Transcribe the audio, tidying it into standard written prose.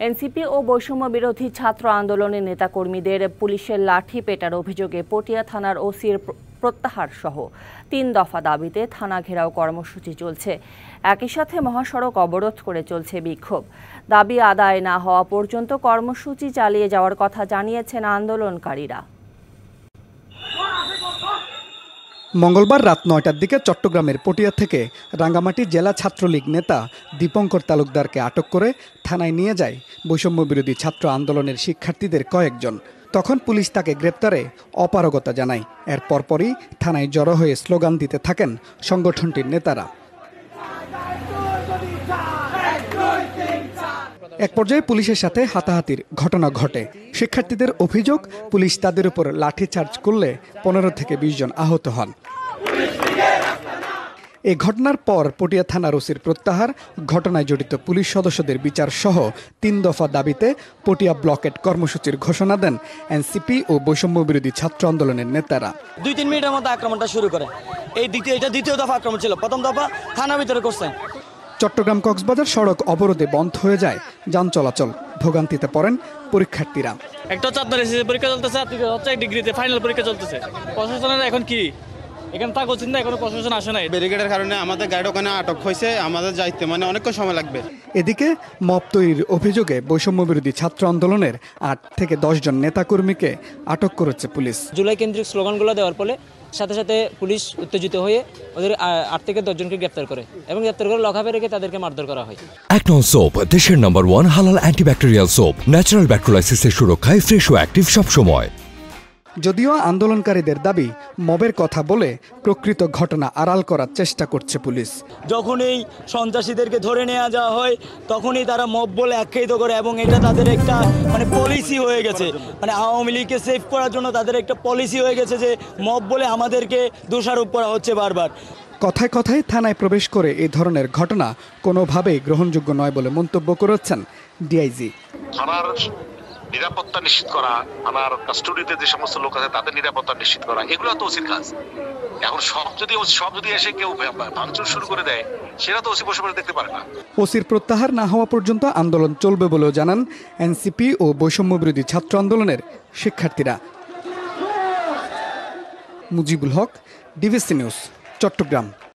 NCP ও বৈষম্য বিরোধী ছাত্র আন্দোলনের নেতাকর্মীদের পুলিশের লাঠি পেটার অভিযোগে পটিয়া থানার ওসির প্রত্যাহার সহ ৩ দফা দাবিতে থানা ঘেরাও কর্মসূচি চলছে। একই সাথে মহাসড়ক অবরোধ করে চলছে বিক্ষোভ। দাবি আদায় না হওয়া পর্যন্ত কর্মসূচি চালিয়ে যাওয়ার কথা জানিয়েছেন আন্দোলনকারীরা। মঙ্গলবার রাত ৯টার দিকে চট্টগ্রামের পটিয়া থেকে রাঙ্গামাটি জেলা ছাত্রলীগ নেতা দীপঙ্কর তালুকদারকে আটক করে থানায় নিয়ে যায় বৈষম্য বিরোধী ছাত্র আন্দোলনের শিক্ষার্থীদের কয়েকজন। তখন পুলিশ তাকে গ্রেপ্তারে অপারগতা জানায়। এর পরপরই থানায় জড়ো হয়ে স্লোগান দিতে থাকেন সংগঠনটির নেতারা। এক পর্যায়ে পুলিশের সাথে হাতাহাতির ঘটনা ঘটে। শিক্ষার্থীদের অভিযোগ, পুলিশ তাদের উপর লাঠিচার্জ করলে ১৫ থেকে ২০ জন আহত হন। এই ঘটনার পর পটিয়া থানার ওসির প্রত্যাহার, ঘটনায় জড়িত পুলিশ সদস্যদের বিচার সহ ৩ দফা দাবিতে পটিয়া ব্লকেট কর্মসূচির ঘোষণা দেন এনসিপি ও বৈষম্য বিরোধী ছাত্র আন্দোলনের নেতারা। ২-৩ মিনিটের মধ্যে আক্রমণটা শুরু করে। এটা দ্বিতীয় দফা আক্রমণ ছিল। প্রথম দফা থানার ভিতরে করছে। চট্টগ্রাম কক্সবাজার সড়ক অবরোধে বন্ধ হয়ে যায় যান চলাচল। ভোগান্তিতে পড়েন পরীক্ষার্থীরা। একটা হচ্ছে আপনার পরীক্ষা চলতেছে, হচ্ছে ডিগ্রিতে ফাইনাল পরীক্ষা চলতেছে। প্রশাসনের এখন কি এখানে তা করছেন না, এখনো প্রশাসন আসে নাই। ব্যারিকেডের কারণে আমাদের গাড়ি ওখানে আটক হয়েছে, আমাদের যাইতে অনেকক্ষণ সময় লাগবে। এদিকে মব তৈরির অভিযোগে বৈষম্য বিরোধী ছাত্র আন্দোলনের ৮ থেকে ১০ জন নেতাকর্মীকে আটক করেছে পুলিশ। জুলাই কেন্দ্রিক স্লোগানগুলো দেওয়ার ফলে সাথে সাথে পুলিশ উত্তেজিত হয়ে ওদের ৮ থেকে ১০ জনকে গ্রেপ্তার করে এবং গ্রেপ্তার করে লকআপে রেখে তাদেরকে মারধর করা হয়। অ্যাকনন সোপ, দেশের নম্বর 1 হালাল অ্যান্টিব্যাকটেরিয়াল সোপ, ন্যাচারাল ব্যাকটেরিয়ালাইসিসের সুরক্ষায় ফ্রেশ ও অ্যাক্টিভ সবসময়। যদিও আন্দোলনকারীদের দাবি, মবের কথা বলে প্রকৃত ঘটনা আড়াল করার চেষ্টা করছে পুলিশ। যখনই সন্ত্রাসীদেরকে ধরে নেওয়া যাওয়া হয় তখনই তারা মব বলে আখ্যায়িত করে এবং এটা তাদের একটা পলিসি হয়ে গেছে। আওয়ামী লীগকে সেভ করার জন্য তাদের একটা পলিসি হয়ে গেছে যে মব বলে আমাদেরকে দোষারোপ করা হচ্ছে বারবার। কথায় কথায় থানায় প্রবেশ করে এই ধরনের ঘটনা কোনোভাবেই গ্রহণযোগ্য নয় বলে মন্তব্য করেছেন ডিআইজি। নিরাপত্তা নিশ্চিত করা, থানার কাস্টডিতে যে সমস্ত লোক আছে তাদের নিরাপত্তা নিশ্চিত করা, এগুলো তো ওসির কাজ। এখন সব যদি এসে কেউ ভাঙচুর শুরু করে দেয়, সেটা তো ওসি বসে বসে দেখতে পারে না। ওসির প্রত্যাহার না হওয়া পর্যন্ত আন্দোলন চলবে বলেও জানান এনসিপি ও বৈষম্য বিরোধী ছাত্র আন্দোলনের শিক্ষার্থীরা। Mujibul Haque, DVC news, Chittagong.